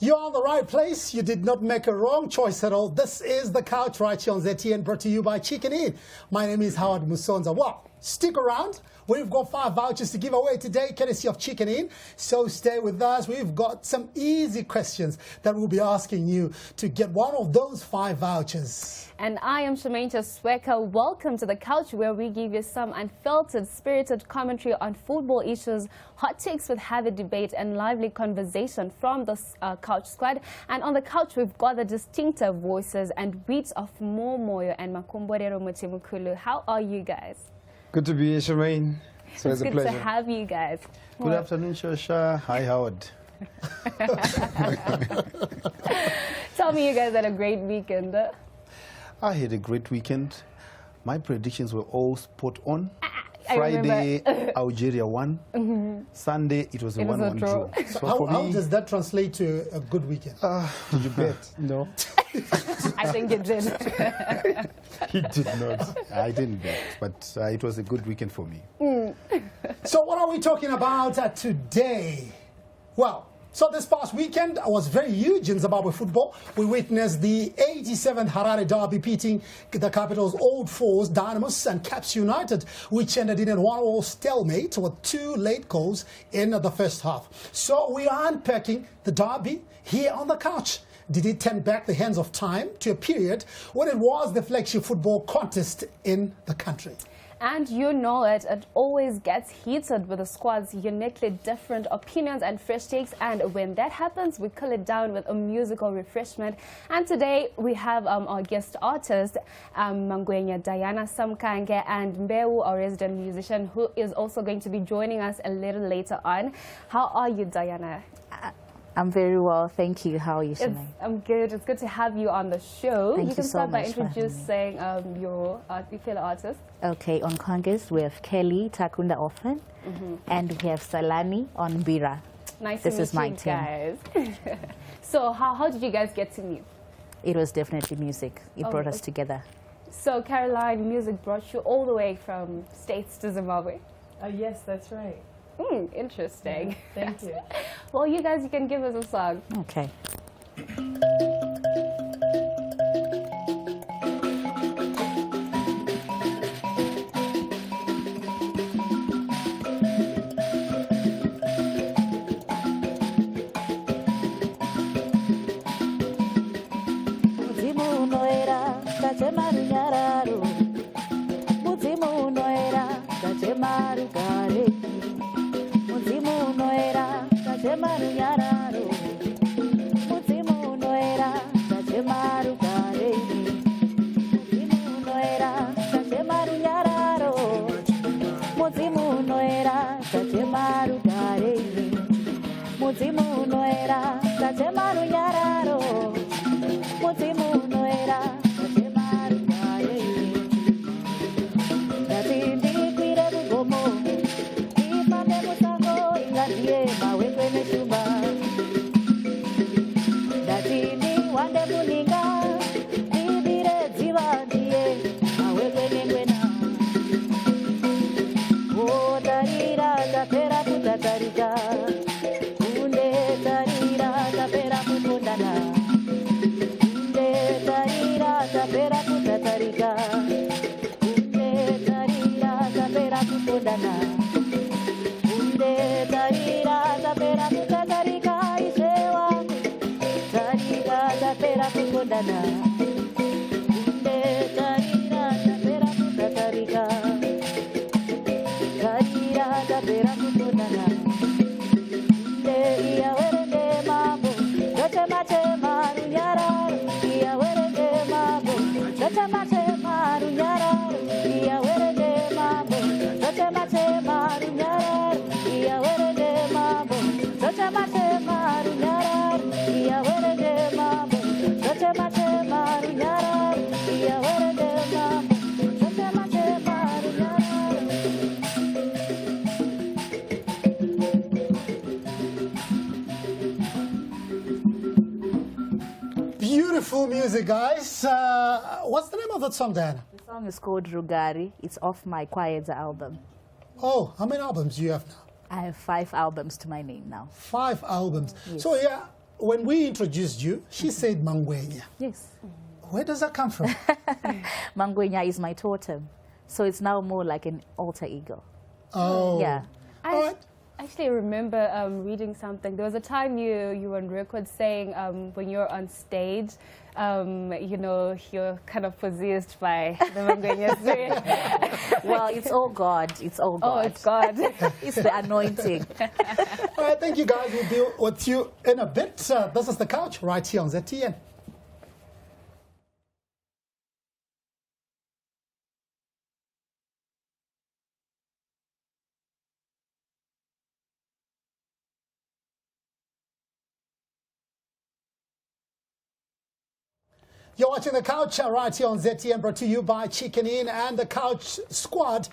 You're on the right place. You did not make a wrong choice at all. This is The Couch right here on ZTN, brought to you by Chicken Inn. My name is Howard Musonza. Well, stick around. We've got 5 vouchers to give away today, courtesy of Chicken Inn. So stay with us. We've got some easy questions that we'll be asking you to get one of those 5 vouchers. And I am Charmaine Chasweka. Welcome to The Couch, where we give you some unfiltered, spirited commentary on football issues, hot takes with heavy debate and lively conversation from the Couch squad. And on The Couch, we've got the distinctive voices and beats of Moyo and Makomborero Mutimukulu. How are you guys? Good to be here, Charmaine. So it's a pleasure. Good to have you guys. Good afternoon, Shosha. Hi, Howard. Tell me you guys had a great weekend. I had a great weekend. My predictions were all spot on. Friday, Algeria won. Sunday, it was a 1-1 draw. So how does that translate to a good weekend? Did you bet? No. I think it did. He did not. I didn't bet, but it was a good weekend for me. So what are we talking about today? Well, so this past weekend was very huge in Zimbabwe football. We witnessed the 87th Harare Derby pitting the capital's old foes, Dynamos and Caps United, which ended in a 1-1 stalemate with 2 late goals in the first half. So we are unpacking the derby here on The Couch. Did it turn back the hands of time to a period when it was the flagship football contest in the country? And you know it always gets heated with the squad's uniquely different opinions and fresh takes. And when that happens, we cool it down with a musical refreshment. And today we have our guest artist, MaNgwenya, Diana, Samkange, and Mbeu, our resident musician, who is also going to be joining us a little later on. How are you, Diana? I'm very well, thank you. How are you, Charmaine? I'm good. It's good to have you on the show. Thank you can so start by much introducing your fellow artist. Okay, on Congress we have Kelly Takunda Orphan, and we have Salani on Bira. Nice this to is meet my you team. guys. So how did you guys get to meet? It was definitely music. It brought us together. So Caroline, music brought you all the way from States to Zimbabwe? Yes, that's right. Interesting. Yeah, thank you. Well, you guys, you can give us a song. Okay. Beautiful music, guys. What's the name of that song, Diana? The song is called Rugari. It's off my Kwayedza album. Oh, how many albums do you have now? I have 5 albums to my name now. 5 albums. Yes. So yeah, when we introduced you, she said MaNgwenya. Yes. Where does that come from? MaNgwenya is my totem. So it's now more like an alter ego. Oh. Yeah. All right. I actually remember reading something. There was a time you were on record saying when you're on stage, you know, you're kind of possessed by the MaNgwenya spirit. Well, it's all God. It's all God. Oh, it's God. It's the anointing. All right, thank you guys. We'll deal with you in a bit. This is The Couch right here on ZTN. You're watching The Couch right here on ZTN, brought to you by Chicken Inn and the Couch Squad,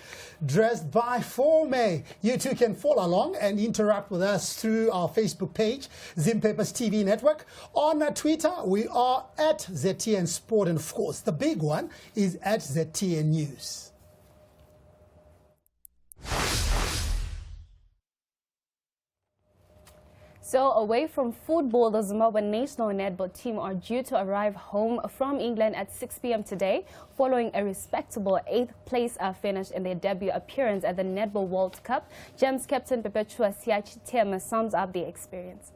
dressed by Forme. You too can follow along and interact with us through our Facebook page, Zim Papers TV Network. On Twitter, we are at ZTN Sport, and of course, the big one is at ZTN News. So away from football, the Zimbabwe national netball team are due to arrive home from England at 6 p.m. today, following a respectable 8th place finish in their debut appearance at the Netball World Cup. Gems captain Perpetua Siachitema sums up the experience.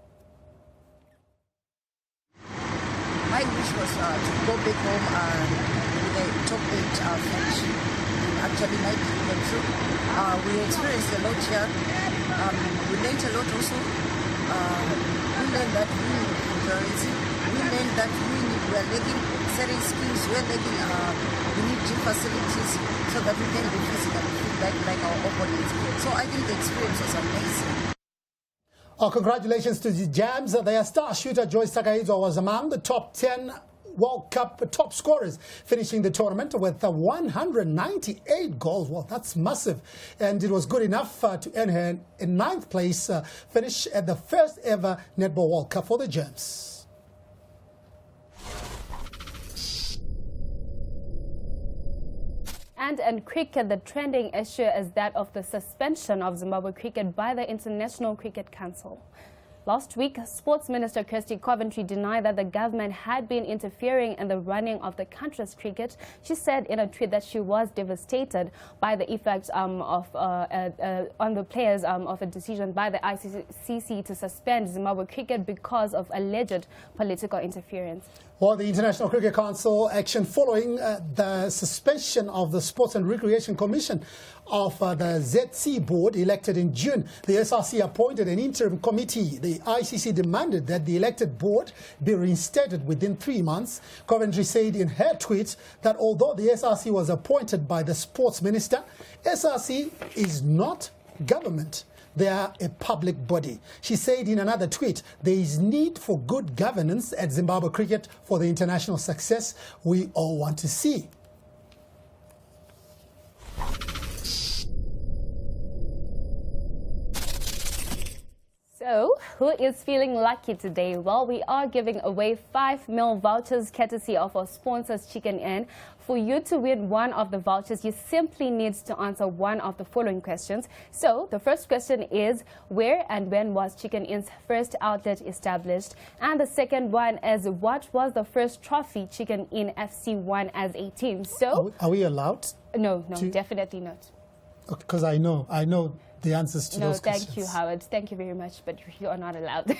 My wish was to go back home with a top 8 finish. Actually, might be even true. We experienced a lot here. We learned a lot also. We learned that we need endurance. We learned that we are lacking certain skills. We are lacking, we need gym facilities so that we can be physically fit like our opponents. So I think the experience was amazing. Oh, congratulations to the Jams. Their star shooter Joyce Takaizo was among the top 10 World Cup top scorers, finishing the tournament with 198 goals. Well, that's massive. And it was good enough to earn her a 9th place finish at the first ever Netball World Cup for the Gems. And in cricket, the trending issue is that of the suspension of Zimbabwe cricket by the International Cricket Council. Last week, Sports Minister Kirsty Coventry denied that the government had been interfering in the running of the country's cricket. She said in a tweet that she was devastated by the effects on the players of a decision by the ICC to suspend Zimbabwe cricket because of alleged political interference. Well, the International Cricket Council action following the suspension of the Sports and Recreation Commission of the ZC board elected in June. The SRC appointed an interim committee. The ICC demanded that the elected board be reinstated within 3 months. Coventry said in her tweet that although the SRC was appointed by the sports minister, SRC is not government. They are a public body. She said in another tweet, there is need for good governance at Zimbabwe cricket for the international success we all want to see. So, who is feeling lucky today? Well, we are giving away 5 meal vouchers courtesy of our sponsors, Chicken Inn. For you to win one of the vouchers, you simply need to answer one of the following questions. So, the first question is, where and when was Chicken Inn's first outlet established? And the second one is, what was the first trophy Chicken Inn FC won as a team? So, Are we allowed? No, definitely not. Because I know the answers to those questions. No, thank you, Howard. Thank you very much, but you are not allowed.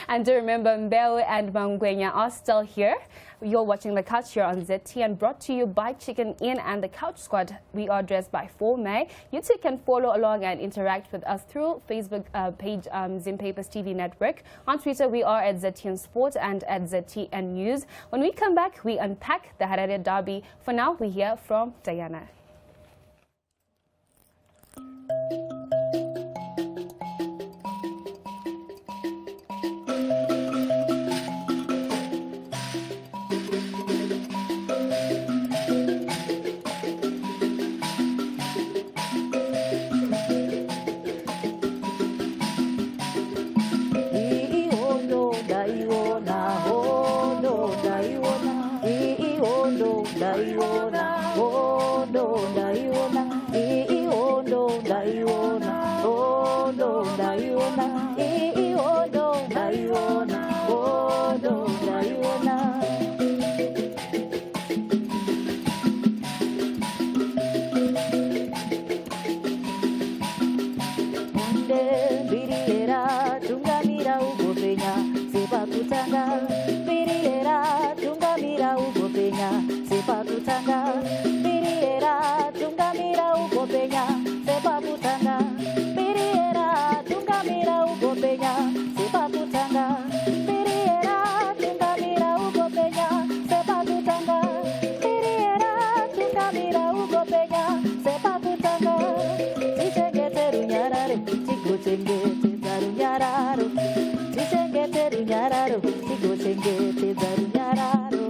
And do remember, Mbeu and MaNgwenya are still here. You're watching The Couch here on ZTN, brought to you by Chicken Inn and the Couch Squad. We are dressed by Forme. You too can follow along and interact with us through Facebook page Zim Papers TV Network. On Twitter, we are at ZTN Sport and at ZTN News. When we come back, we unpack the Harare Derby. For now, we hear from Diana. inde mbiriera tungamira ugopenya sepakutanga mbiriera tungamira ugopenya sepakutanga mbiriera tungamira ugopenya sepakutanga mbiriera tungamira ugopenya sepakutanga mbiriera tungamira ugopenya sepakutanga mbiriera tungamira ugopenya sepakutanga tichengete runyararo tigochengete runyararo tichengete runyararo tigochengete runyararo.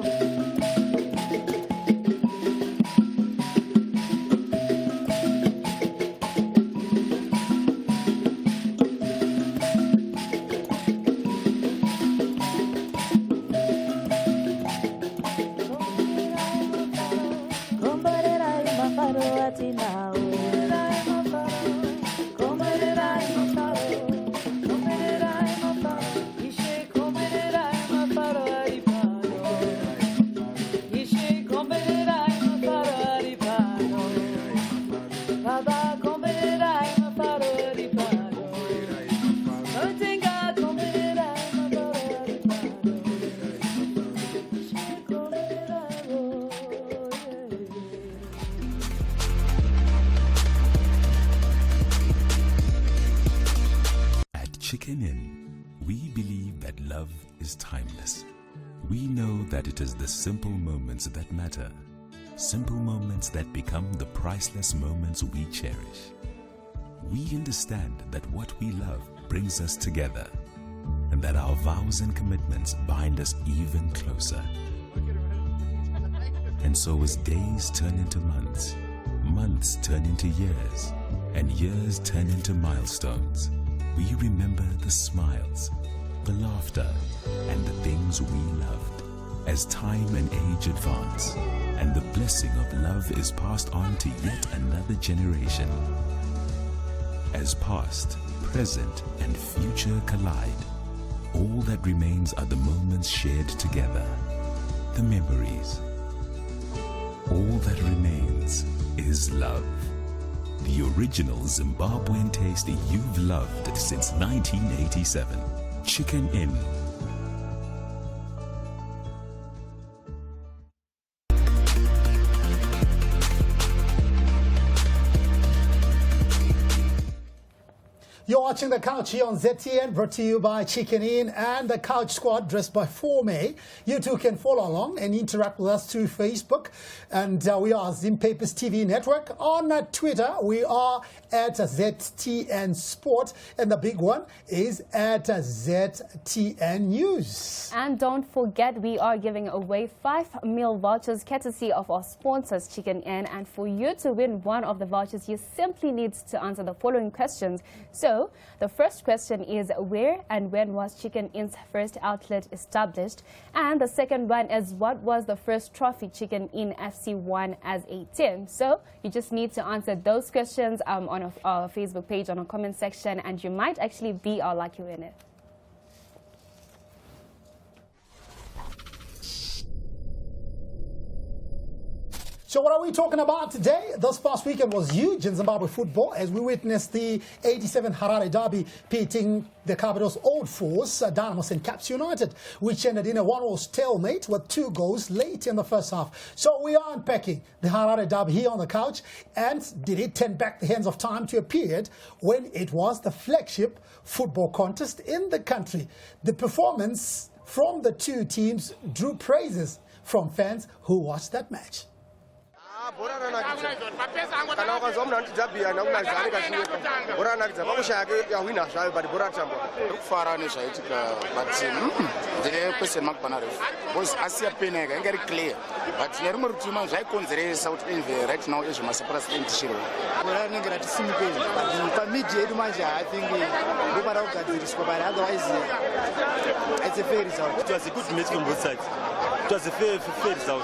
Chicken Inn, we believe that love is timeless. We know that it is the simple moments that matter. Simple moments that become the priceless moments we cherish. We understand that what we love brings us together, and that our vows and commitments bind us even closer. And so as days turn into months, months turn into years, and years turn into milestones, we remember the smiles, the laughter, and the things we loved. As time and age advance, and the blessing of love is passed on to yet another generation. As past, present, and future collide, all that remains are the moments shared together, the memories. All that remains is love. The original Zimbabwean taste you've loved since 1987. Chicken Inn. You're watching The Couch here on ZTN, brought to you by Chicken Inn and the Couch Squad, dressed by Forme. You too can follow along and interact with us through Facebook. And we are Zim Papers TV Network. On Twitter, we are at ZTN Sport. And the big one is at ZTN News. And don't forget, we are giving away 5 meal vouchers courtesy of our sponsors, Chicken Inn. And for you to win one of the vouchers, you simply need to answer the following questions. So, the first question is, where and when was Chicken Inn's first outlet established? And the second one is, what was the first trophy Chicken Inn FC won as a team? So, you just need to answer those questions on our Facebook page, on our comment section, and you might actually be our lucky winner. So what are we talking about today? This past weekend was huge in Zimbabwe football as we witnessed the 87 Harare Derby pitting the capital's old foes, Dynamos and Caps United, which ended in a 1-1 stalemate with 2 goals late in the first half. So we are unpacking the Harare Derby here on the couch. And did it turn back the hands of time to a period when it was the flagship football contest in the country? The performance from the two teams drew praises from fans who watched that match. It's a fair result. It was a good match from both sides. It was a fair result.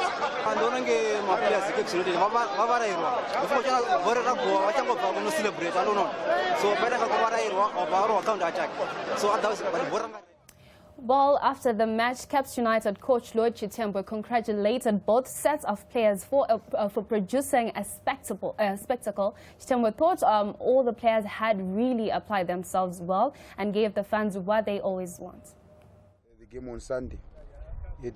Well, after the match, Caps United coach Lloyd Chitembwe congratulated both sets of players for producing a spectacle. Chitembwe thought all the players had really applied themselves well and gave the fans what they always want. The game on Sunday had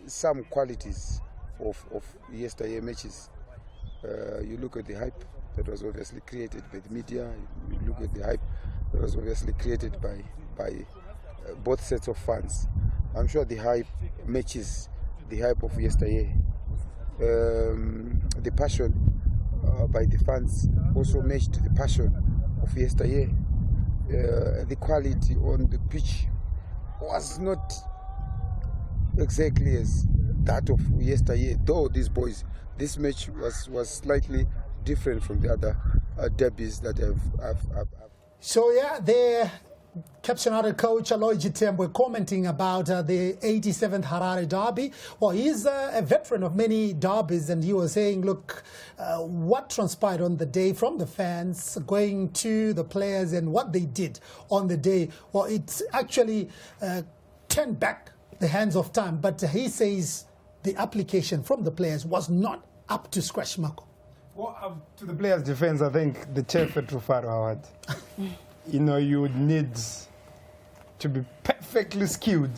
some qualities of yesterday matches. You look at the hype that was obviously created by the media. You look at the hype that was obviously created by both sets of fans. I'm sure the hype matches the hype of yesterday. The passion by the fans also matched the passion of yesterday. The quality on the pitch was not exactly as that of yesterday, though these boys, this match was slightly different from the other derbies that have. So yeah, the Caps United coach Lloyd Chitembwe commenting about the 87th Harare Derby. Well, he's a veteran of many derbies, and he was saying, look, what transpired on the day from the fans, going to the players and what they did on the day. Well, it's actually turned back the hands of time, but he says the application from the players was not up to scratch, Marco. Well, to the players' defense, I think the turf at Rufaro, Howard, you know, you would need to be perfectly skilled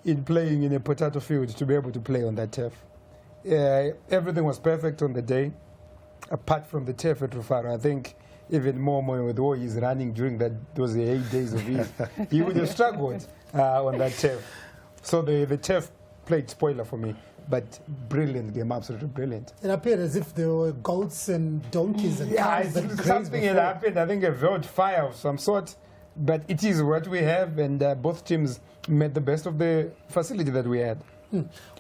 in playing in a potato field to be able to play on that turf. Everything was perfect on the day, apart from the turf at Rufaro. I think even more Moyo, with all he's running during those 8 days of it, he would have struggled on that turf. So the turf played spoiler for me. But brilliant game, absolutely brilliant. It appeared as if there were goats and donkeys and cows that grazed something had before. happened. I think a veld fire of some sort. But it is what we have, and both teams made the best of the facility that we had.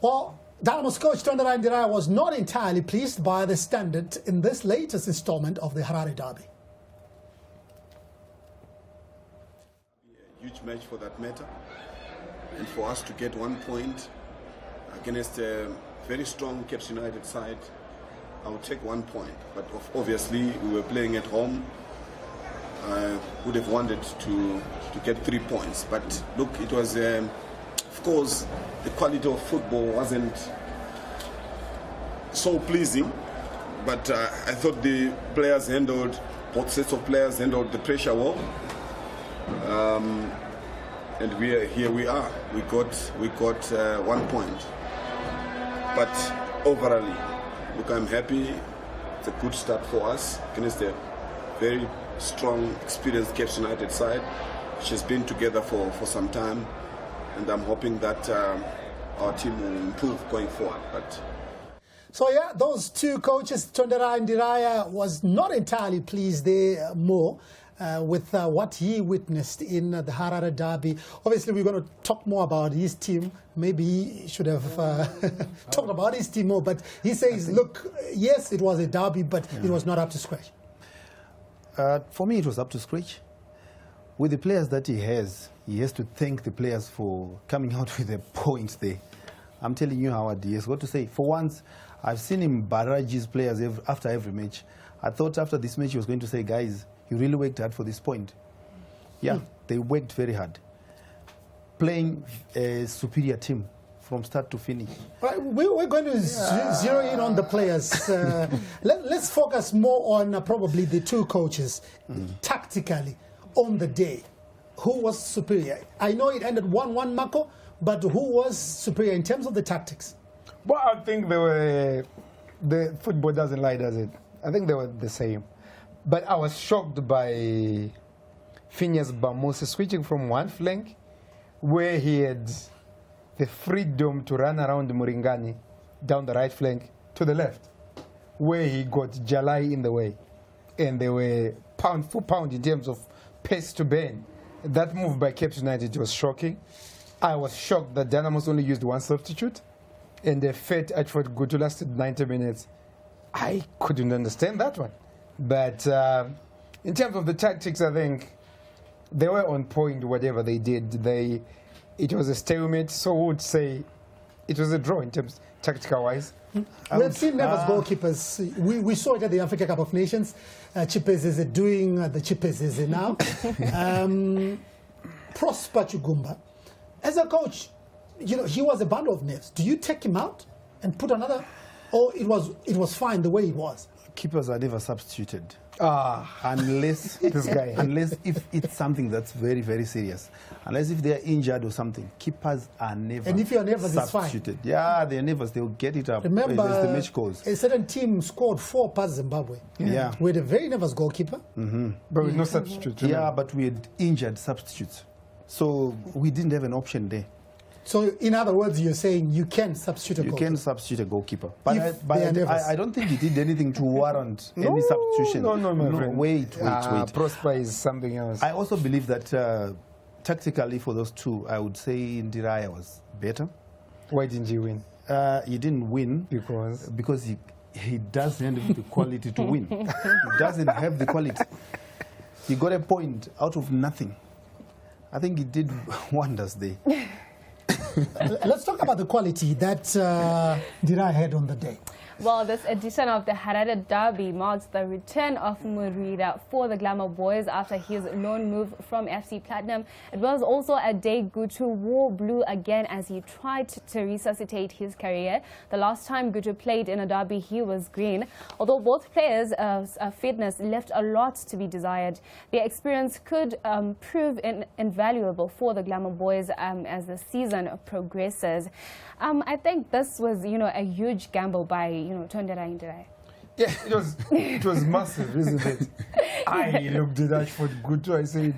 Well, Dynamos coach Tondera Ndiraya was not entirely pleased by the standard in this latest installment of the Harare Derby. A huge match for that matter, and for us to get 1 point against a very strong Caps United side, I would take 1 point. But obviously, we were playing at home. Would have wanted to get 3 points. But look, it was, of course, the quality of football wasn't so pleasing. But I thought the players handled, both sets of players handled the pressure well. And here we are. We got 1 point. But overall, look, I'm happy. It's a good start for us against a very strong, experienced Caps United side, which has been together for some time. And I'm hoping that our team will improve going forward. So yeah, those two coaches, Tondera Ndiraya was not entirely pleased there more with what he witnessed in the Harare Derby. Obviously, we're going to talk more about his team. Maybe he should have talked about his team more. But he says, look, yes, it was a derby, but it was not up to scratch. For me, it was up to scratch. With the players that he has to thank the players for coming out with a point there. I'm telling you, Howard, he has got to say. For once, I've seen him barrage his players after every match. I thought after this match he was going to say, guys, you really worked hard for this point. Yeah, they worked very hard. Playing a superior team from start to finish. We're going to zero in on the players. Let's focus more on probably the two coaches tactically on the day. Who was superior? I know it ended 1-1, Mako, but who was superior in terms of the tactics? Well, I think the football doesn't lie, does it? I think they were the same. But I was shocked by Phineas Bamose switching from one flank, where he had the freedom to run around Muringani down the right flank, to the left, where he got Jalai in the way. And they were pound for pound in terms of pace to burn. That move by Cape United was shocking. I was shocked that Dynamos only used one substitute, and the Fate Atford Gutu lasted 90 minutes. I couldn't understand that one. But in terms of the tactics, I think they were on point, whatever they did. It was a stalemate, so we would say it was a draw in terms tactical-wise. We've seen Never's goalkeepers. We saw it at the Africa Cup of Nations. Chipezeze doing the Chipezeze now. Prosper Chugumba As a coach, you know, he was a bundle of nerves. Do you take him out and put another, or it was fine the way it was? Keepers are never substituted. Unless this guy. Unless if it's something that's very, very serious. Unless if they are injured or something. Keepers are never And if you're nervous, it's fine. substituted. Yeah, they're nervous. They'll get it up Remember, as the match goes. a certain team scored 4 past Zimbabwe. Yeah. With a very nervous goalkeeper. But with no substitute. Yeah, but we had injured substitutes. So we didn't have an option there. So, in other words, you're saying you can substitute a You goalkeeper. can substitute a goalkeeper. But, If they are nervous. I don't think he did anything to warrant any substitution. No, my friend. Wait. Prosper is something else. I also believe that tactically for those two, I would say Ndiraya was better. Why didn't he win? He didn't win because he doesn't have the quality to win. He doesn't have the quality. He got a point out of nothing. I think he did wonders there. Let's talk about the quality that Dira had on the day. Well, this edition of the Harare Derby marks the return of Murida for the Glamour Boys after his loan move from FC Platinum. It was also a day Gutu wore blue again as he tried to resuscitate his career. The last time Gutu played in a derby, he was green. Although both players' fitness left a lot to be desired, their experience could prove invaluable for the Glamour Boys as the season progresses. I think this was, a huge gamble by, Tondera Indirai. Yeah, it was massive, isn't it? I looked at Ashford Gutu, I said,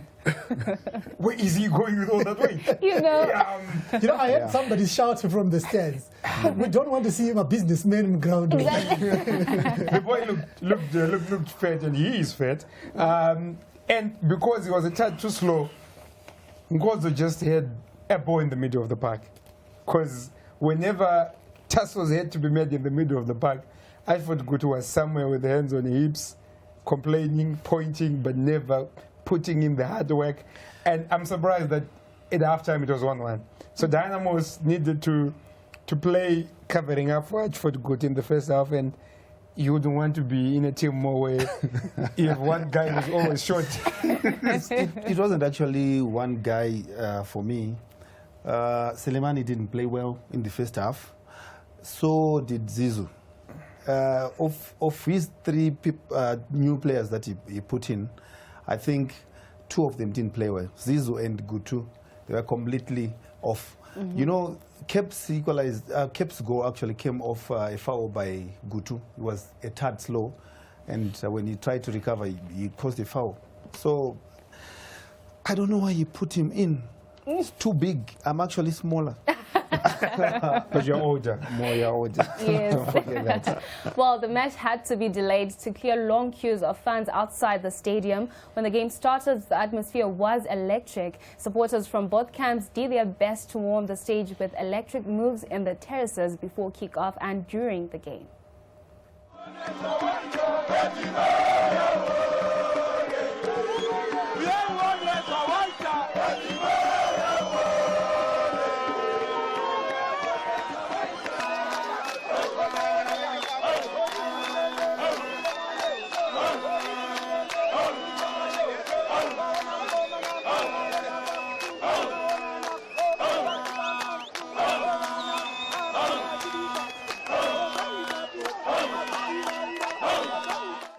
where is he going with all that weight? I heard somebody shouting from the stands, we don't want to see him a businessman in ground. The boy looked fat, and he is fat. And because he was a tad too slow, Ngozo just had a ball in the middle of the park. Because whenever tussles had to be made in the middle of the park, Ashford Gutu was somewhere with the hands on the hips, complaining, pointing, but never putting in the hard work. And I'm surprised that at halftime it was 1-1. So Dynamos needed to play covering up for Ashford Gutu in the first half, and you wouldn't want to be in a team more where if one guy was always short. It wasn't actually one guy for me. Selemani didn't play well in the first half. So did Zizu. Of his 3 new players that he put in, I think 2 of them didn't play well. Zizu and Gutu, they were completely off. Kep's goal actually came off a foul by Gutu. He was a tad slow, and when he tried to recover, he caused a foul. So I don't know why he put him in. He's too big. I'm actually smaller. Because you're older. More you're older. Yes. Don't forget that. Well, the match had to be delayed to clear long queues of fans outside the stadium. When the game started, the atmosphere was electric. Supporters from both camps did their best to warm the stage with electric moves in the terraces before kick-off and during the game.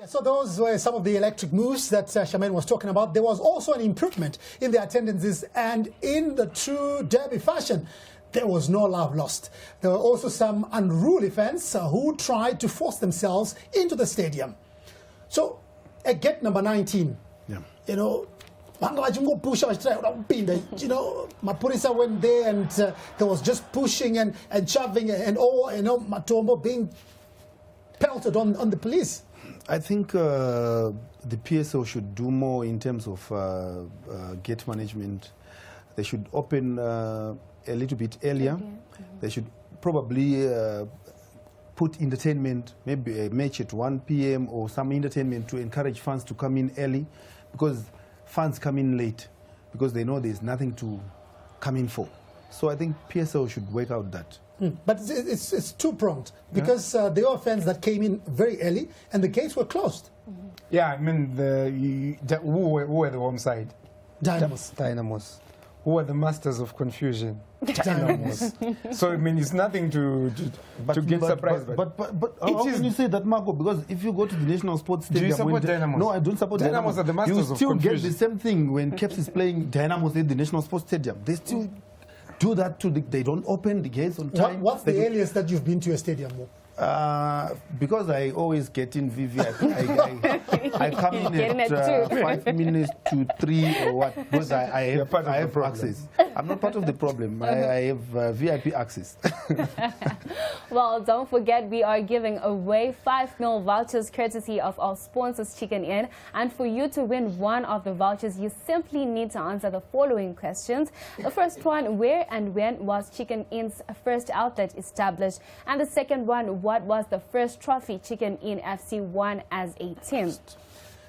So those were some of the electric moves that Charmaine was talking about. There was also an improvement in the attendances, and in the true derby fashion, there was no love lost. There were also some unruly fans who tried to force themselves into the stadium. So at gate number 19, Mapurisa went there, and there was just pushing and shoving and all, Matombo being pelted on the police. I think the PSO should do more in terms of gate management. They should open a little bit earlier. They should probably put entertainment, maybe a match at 1 p.m. or some entertainment to encourage fans to come in early, because fans come in late because they know there's nothing to come in for. So I think PSO should work out that. But it's two-pronged, because there were fans that came in very early and the gates were closed. Yeah, I mean, who were the home side? Dynamos. Dynamos. who are the masters of confusion? Dynamos. So I mean, it's nothing to get surprised by. But how can you say that, Marco? Because if you go to the National Sports Stadium... Do you support Dynamos? No, I don't support Dynamos. Dynamos are the masters of You confusion. still get the same thing when Caps is playing Dynamos at the National Sports Stadium. They still do that too. They don't open the gates on time. What's the earliest that you've been to a stadium? Because I always get in VV, I come in at 5 minutes to 3 or what, because I have access. I'm not part of the problem. I have VIP access. Well, don't forget, we are giving away 5 meal vouchers courtesy of our sponsors, Chicken Inn. And for you to win one of the vouchers, you simply need to answer the following questions. The first one, where and when was Chicken Inn's first outlet established? And the second one, what was the first trophy Chicken Inn FC won as a team?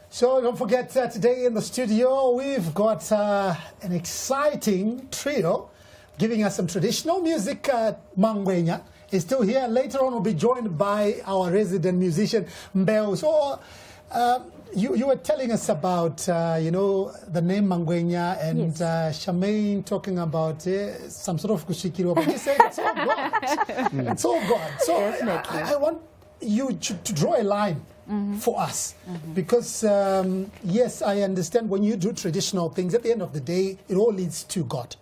So don't forget, today in the studio, we've got an exciting trio giving us some traditional music. MaNgwenya is still here. Later on, we'll be joined by our resident musician, Mbeu. So you were telling us about, you know, the name MaNgwenya and yes. Charmaine talking about some sort of kushikiro. But you said it's all God. It's all God. So I want you to draw a line for us. Because, yes, I understand when you do traditional things, at the end of the day, it all leads to God.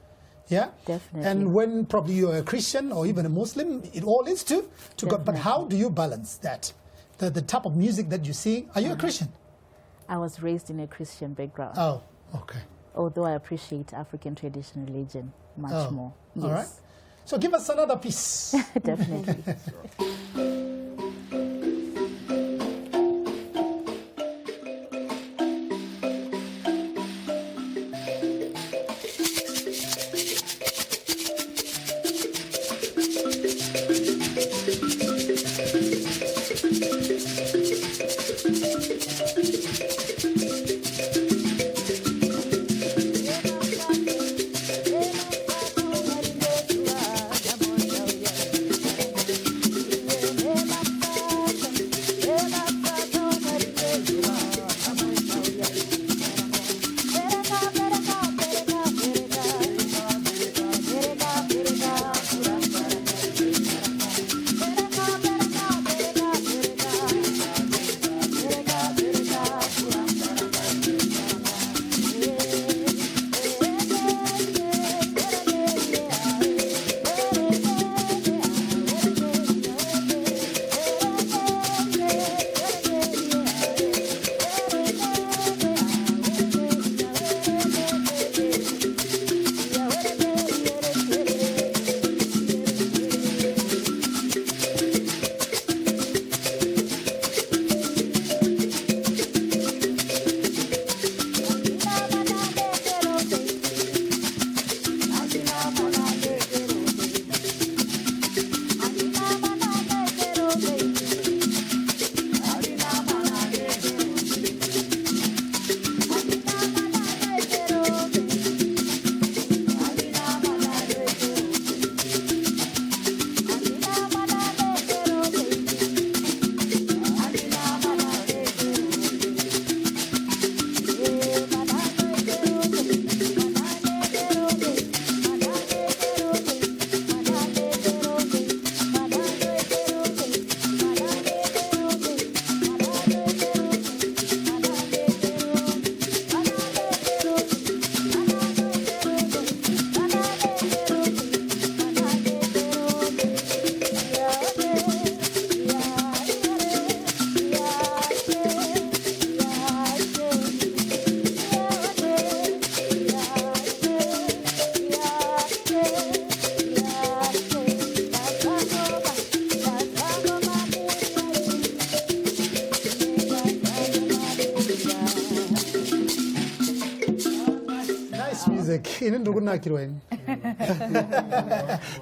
Yeah? Definitely. And when probably you're a Christian or even a Muslim, it all leads to God. But how do you balance that? The type of music that you sing. Are you a Christian? I was raised in a Christian background. Oh, okay. Although I appreciate African traditional religion much more. Yes. All right. So give us another piece. Definitely.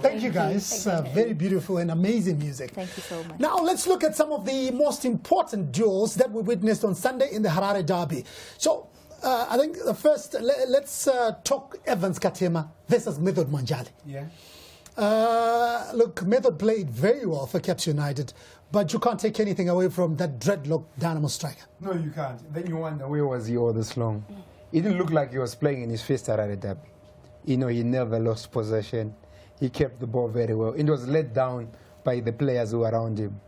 Thank you guys. Very beautiful and amazing music. Thank you so much. Now let's look at some of the most important duels that we witnessed on Sunday in the Harare Derby. So I think the first, let's talk Evans Katema versus Method Manjali. Yeah. Look, Method played very well for Caps United, but you can't take anything away from that dreadlock Dynamo striker. No, you can't. Then you wonder, where was he all this long? It didn't look like he was playing in his first Harare Derby. You know, he never lost possession. He kept the ball very well. It was let down by the players who were around him.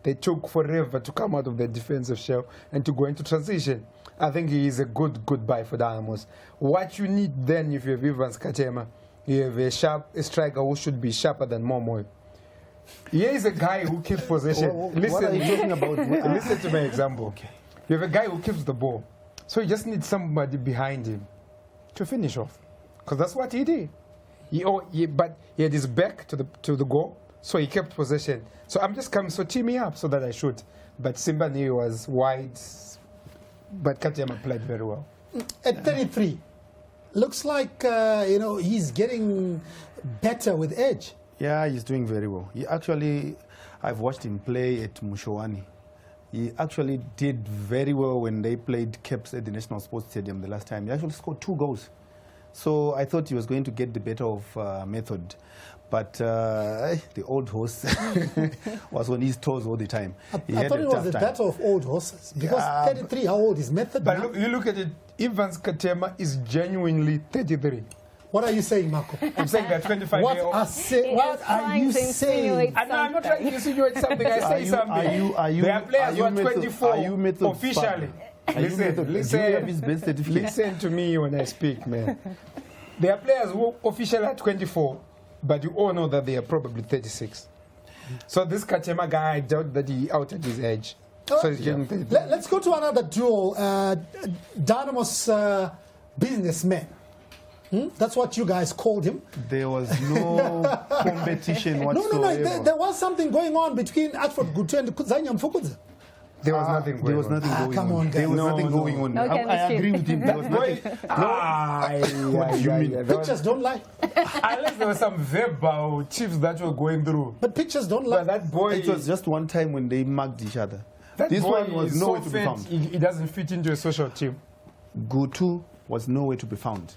They took forever to come out of the defensive shell and to go into transition. I think he is a good buy for Dynamos. What you need then, if you have Evans Katema, you have a striker who should be sharper than Moyo. Here is a guy who keeps possession. What are you talking about? Listen to my example. Okay. You have a guy who keeps the ball. So you just need somebody behind him to finish off. Because that's what he did. But he had his back to the goal, so he kept possession. So I'm just coming, so tee me up so that I shoot. But Simbani was wide, but Katema played very well. At 33, looks like, he's getting better with edge. Yeah, he's doing very well. He actually, I've watched him play at Mushowani. He actually did very well when they played Caps at the National Sports Stadium the last time. He actually scored 2 goals. So I thought he was going to get the better of method. But the old horse was on his toes all the time. I thought it was the better of old horses. Because 33, how old is method? But look, you look at it, Evans Katema is genuinely 33. What are you saying, Marco? I'm saying that 25 years old. What are you saying? I'm not trying to insinuate something. I say something. There are players who are 24 officially. Listen to me when I speak, man. There are players who officially are 24, but you all know that they are probably 36. So this Katema guy, I doubt that he outed his age. So he's getting 33. Let's go to another duel. Dynamos businessman. That's what you guys called him. There was no competition whatsoever. No. There was something going on between Ashford Gutu and Zanya Mfukudze. There was nothing going on. There was nothing going come on, on. There was nothing going on. I agree with him. There was nothing. What do you mean? Pictures don't lie. Unless there were some verbal chips that were going through. But pictures don't lie. But that boy... It was just one time when they mugged each other. This one was nowhere to be found. He doesn't fit into a social team. Gutu was nowhere to be found.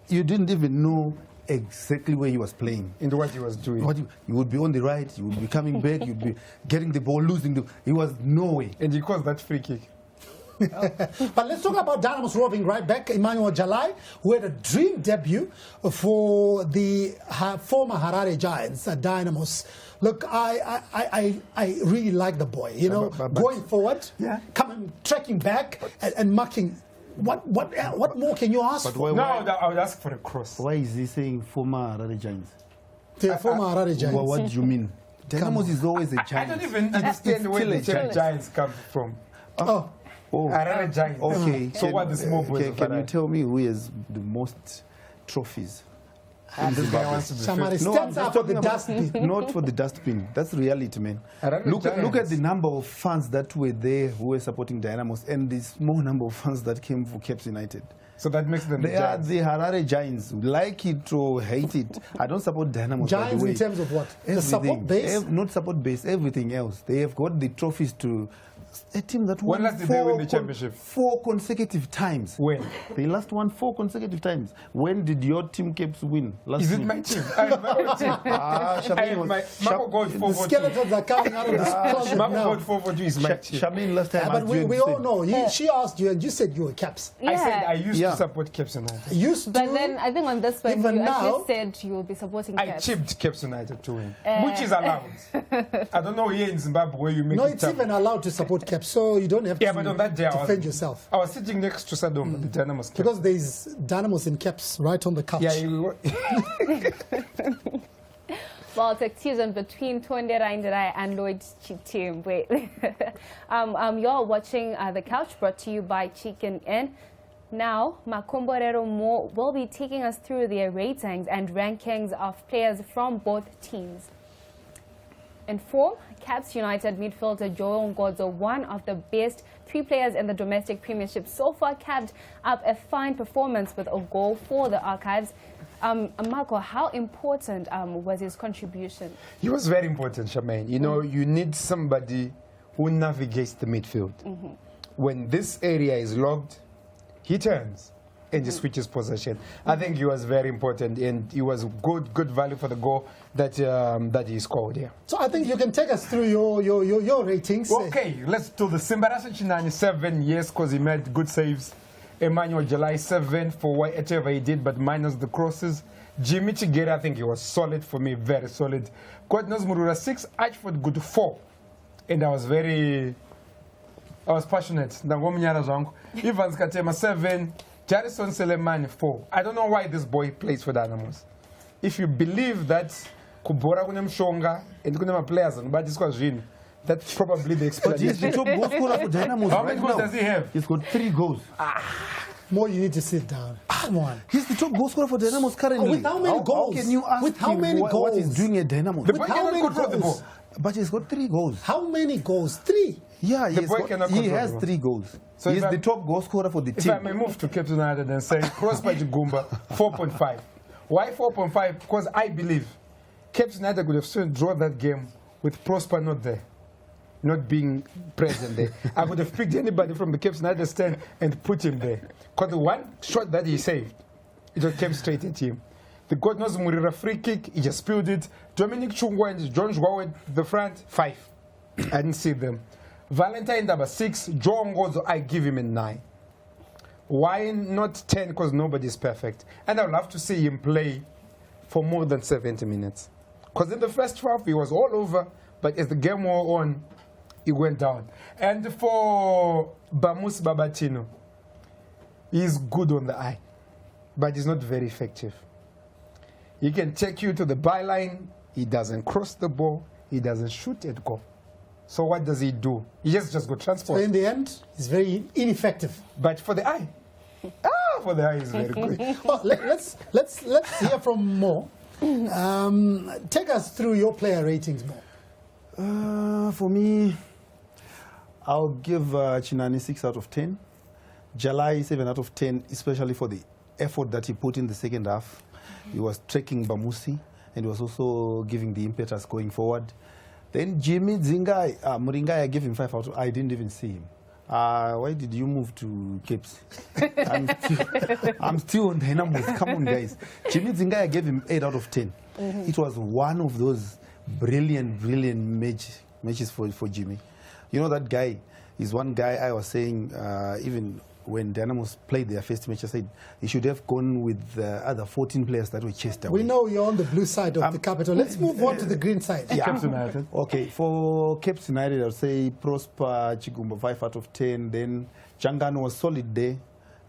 You didn't even know exactly where he was playing. Into what he was doing. You would be on the right, you would be coming back, you'd be getting the ball, losing the... He was nowhere. And he caused that free kick. But let's talk about Dynamos roving right back, Emmanuel Jalai, who had a dream debut for the former Harare Giants, Dynamos. Look, I really like the boy, going forward, coming, tracking back and marking. What more can you ask for? I would ask for a cross. Why is he saying former Harare Giants? The former Harare Giants. Well, what do you mean? Dynamos is always a Giant. I don't even understand where the Giants come from. Harare Giants. Okay. So what the small boys can you tell me who has the most trophies? This guy wants to be Somebody stands up for the dustbin. Not for the dustbin. That's reality, man. Look at the number of fans that were there who were supporting Dynamos and the small number of fans that came for Caps United. So that makes them They are the Harare Giants. Like it or hate it. I don't support Dynamos. Giants in terms of what? The support base? Not support base, everything else. They have got the trophies to... A team that won won did they win the championship? 4 consecutive times. When? They last won 4 consecutive times. When did your team Caps win? Is it my team? I have my own team. Mako got 4-4-2. The skeletons are coming out of this closet now. Mako got 4-4-2 is my team. Charmaine last time. But we all know. She asked you and you said you were Caps. Yeah. I said I used to support Caps United. Used to? But then I think on this one Even you now, actually said you will be supporting I Caps. chipped Caps United to win, which is allowed. I don't know here in Zimbabwe where you make no, it it's tough. even allowed to support Caps, so you don't have to but on that day defend yourself. I was sitting next to Sadom, the Dynamos Caps. Because there's Dynamos in Caps right on the couch. Yeah, Well, it's a season between Tonde Rainderai and Lloyd Chitimwe. You're watching The Couch, brought to you by Chicken Inn. Now, Makomborero will be taking us through their ratings and rankings of players from both teams. In form, Caps United midfielder Joel Ngodzo, one of the best 3 players in the domestic premiership so far, capped up a fine performance with a goal for the Archives. Marco, how important was his contribution? He was very important, Charmaine. You need somebody who navigates the midfield. When this area is locked, he turns and he switches possession. I think he was very important, and he was good value for the goal that he scored here. So I think you can take us through your ratings. Okay, let's do the Simbarasa 97 years because he made good saves. Emmanuel July 7 for whatever he did, but minus the crosses. Jimmy Chigera, I think he was solid for me, very solid. God knows Murura 6, Ashford good 4. And I was passionate. Evans Katema 7, Jarrison Selemani 4. I don't know why this boy plays for Dynamos. If you believe that Kubora kunem Shonga and kunema players and but this was that's probably the explanation. But he's the top goal scorer for Dynamos. How many goals does he have? He's got 3 goals. More, you need to sit down. Come on. He's the top goal scorer for Dynamos currently. With how many goals? How can you ask with how many him goals? what he's doing at Dynamos? With how many goals? But he's got 3 goals. How many goals? 3? Yeah, he has 3 goals. So he's the top goal scorer for the team. If I may move to Cape United and say Prosper Jigumba 4.5. Why 4.5? Because I believe Cape United could have soon drawn that game with Prosper not there, not being present there. I would have picked anybody from the Cape United stand and put him there. Because the one shot that he saved, it just came straight at him. The God knows Murira free kick, he just spilled it. Dominic Chungwa and John Joao at the front, 5. I didn't see them. Valentine number 6, Joe Ngozo, I give him a 9. Why not 10? Because nobody's perfect. And I would love to see him play for more than 70 minutes. Because in the first half, he was all over, but as the game wore on, he went down. And for Bamus Babatino, he's good on the eye, but he's not very effective. He can take you to the byline, he doesn't cross the ball, he doesn't shoot at goal. So what does he do? He just go transport. So in the end, he's very ineffective. But for the eye, for the eye is very good. Well, let's hear from Mo. Take us through your player ratings, Mo. For me, I'll give Chinani 6 out of 10. Jalai 7 out of 10, especially for the effort that he put in the second half. He was tracking Bamusi, and he was also giving the impetus going forward. Then Jimmy Zingai, Muringai, I gave him 5 out of 10. I didn't even see him. Why did you move to Capes? I'm still on Dynamos. Come on, guys. Jimmy Zingai, I gave him 8 out of 10. It was one of those brilliant matches for Jimmy. You know, that guy is one guy I was saying, even when Dynamos played their first match, I said he should have gone with the other 14 players that were chased away. We know you're on the blue side of the capital. Let's move on to the green side. Yeah. Cape United. Okay, for Cape United, I'll say Prosper Chigumba 5 out of 10. Then Changano was solid there,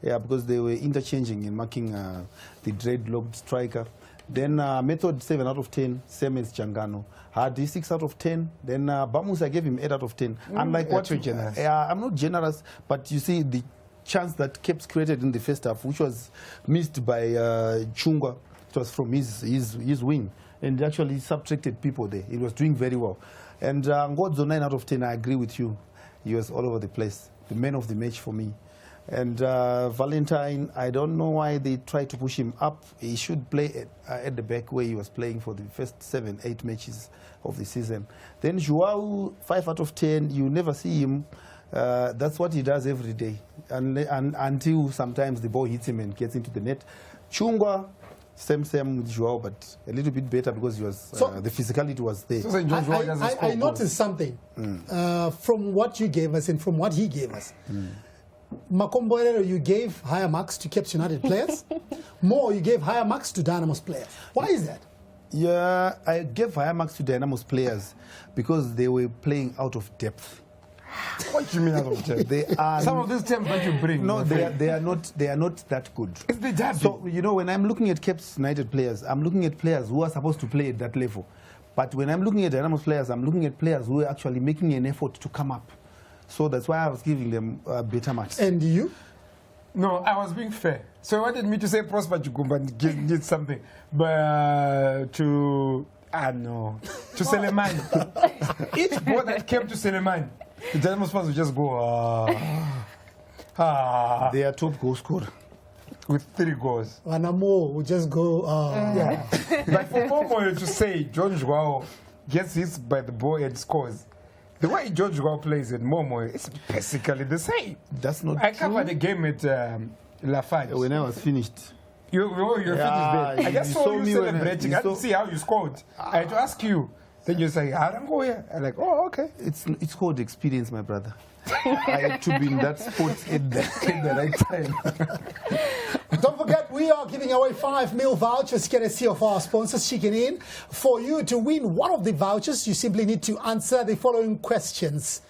yeah, because they were interchanging and marking the dreadlocked striker. Then Method 7 out of 10, same as Changano. Hardy 6 out of 10. Then Bamus, I gave him 8 out of 10. I'm like, what? I'm not generous, but you see the chance that Capes created in the first half, which was missed by Chungwa, it was from his wing, and actually subtracted people there. He was doing very well. And Ngodzo 9 out of 10, I agree with you. He was all over the place. The man of the match for me. And Valentine, I don't know why they tried to push him up. He should play at the back where he was playing for the first 7-8 matches of the season. Then Joao, 5 out of 10, you never see him. That's what he does every day, until sometimes the ball hits him and gets into the net. Chungwa, same with Joao, but a little bit better because he was, the physicality was there. So I noticed something from what you gave us and from what he gave us. Makomborero, you gave higher marks to Cape United players. More, you gave higher marks to Dynamos players. Why is that? Yeah, I gave higher marks to Dynamos players because they were playing out of depth. What do you mean out of depth? They are some of these terms that you bring. No, they are not that good. It's the derby. So you know, when I'm looking at Cape United players, I'm looking at players who are supposed to play at that level. But when I'm looking at Dynamos players, I'm looking at players who are actually making an effort to come up. So that's why I was giving them better marks. And you? No, I was being fair. So you wanted me to say Prosper Chigumba and did something, but to Selemani. Each ball that came to Selemani, the Dynamos fans would just go, They are top goal scorer with 3 goals. Wanamo would just go, Yeah. But for Moyo to say John Joao gets hit by the ball and scores, the way George Joao plays in Moyo is basically the same. That's not I true. covered the game at Lafayette. When I was finished. You're finished there. I just saw you celebrating. I didn't see how you scored. I had to ask you. Then you say, I don't go here. I'm like, oh, okay. It's called experience, my brother. I had to be in that spot at the right time. Don't forget, we are giving away 5 meal vouchers courtesy of our sponsors, Chicken Inn. For you to win one of the vouchers, you simply need to answer the following questions.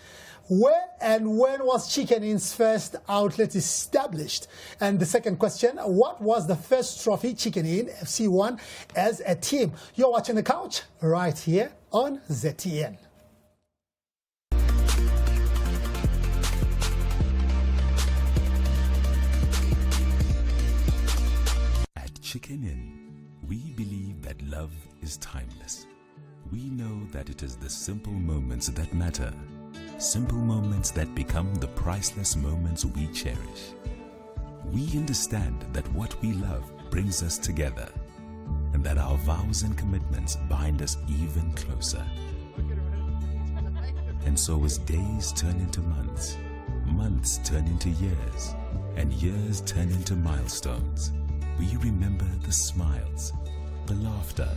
Where and when was Chicken Inn's first outlet established? And the second question, what was the first trophy Chicken Inn FC won as a team? You're watching The Couch right here on ZTN. At Chicken Inn, we believe that love is timeless. We know that it is the simple moments that matter. Simple moments that become the priceless moments we cherish. We understand that what we love brings us together, and that our vows and commitments bind us even closer. And so as days turn into months, months turn into years, and years turn into milestones, we remember the smiles, the laughter,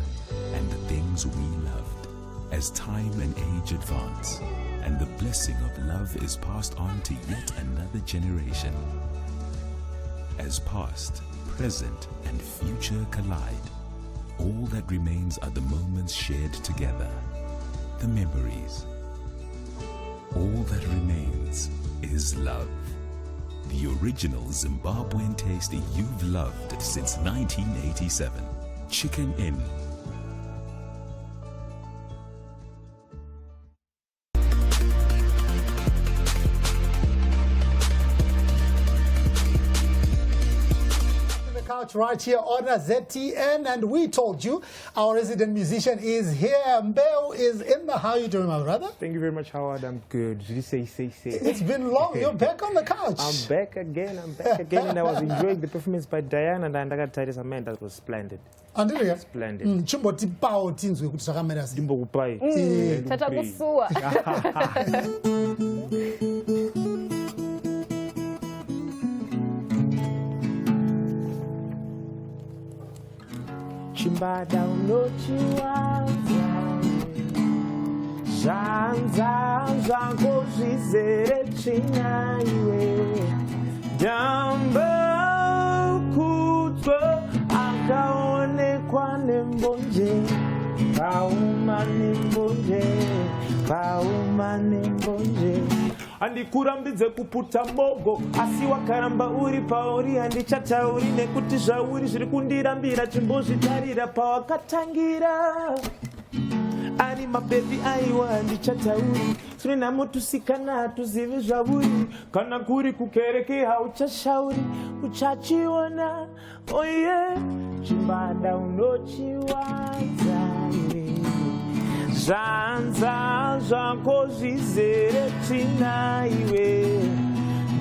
and the things we loved. As time and age advance, and the blessing of love is passed on to yet another generation. As past, present, and future collide, all that remains are the moments shared together, the memories. All that remains is love. The original Zimbabwean taste you've loved since 1987. Chicken Inn. Right here on ZTN, and we told you our resident musician is here. Mbeu is in the. How are you doing, my brother? Thank you very much, Howard. I'm good. Did you say? It's been long. You're back on the couch. I'm back again. And I was enjoying the performance by Diane, and I got tired as a man. That was splendid. Splendid. Tata Busua. Chimbada unochiwanza zvanza zvangu zvizere tsvina iwe damba kudzwa akaonekwa nembonje pauma nembonje handikurambidze kuputa mogo asi wakaramba uri pauri handichatauri nekuti zvauri zviri kundirambira chimbozvitarira pawakatangira ani mabhebi aiwa handichatauri tine nhamo tusikana hatuzivi zvauri kana kuri kukereke hauchashauri uchachiona oye chimbada unochiwanza zvanza zvako zvizere tsvina iwe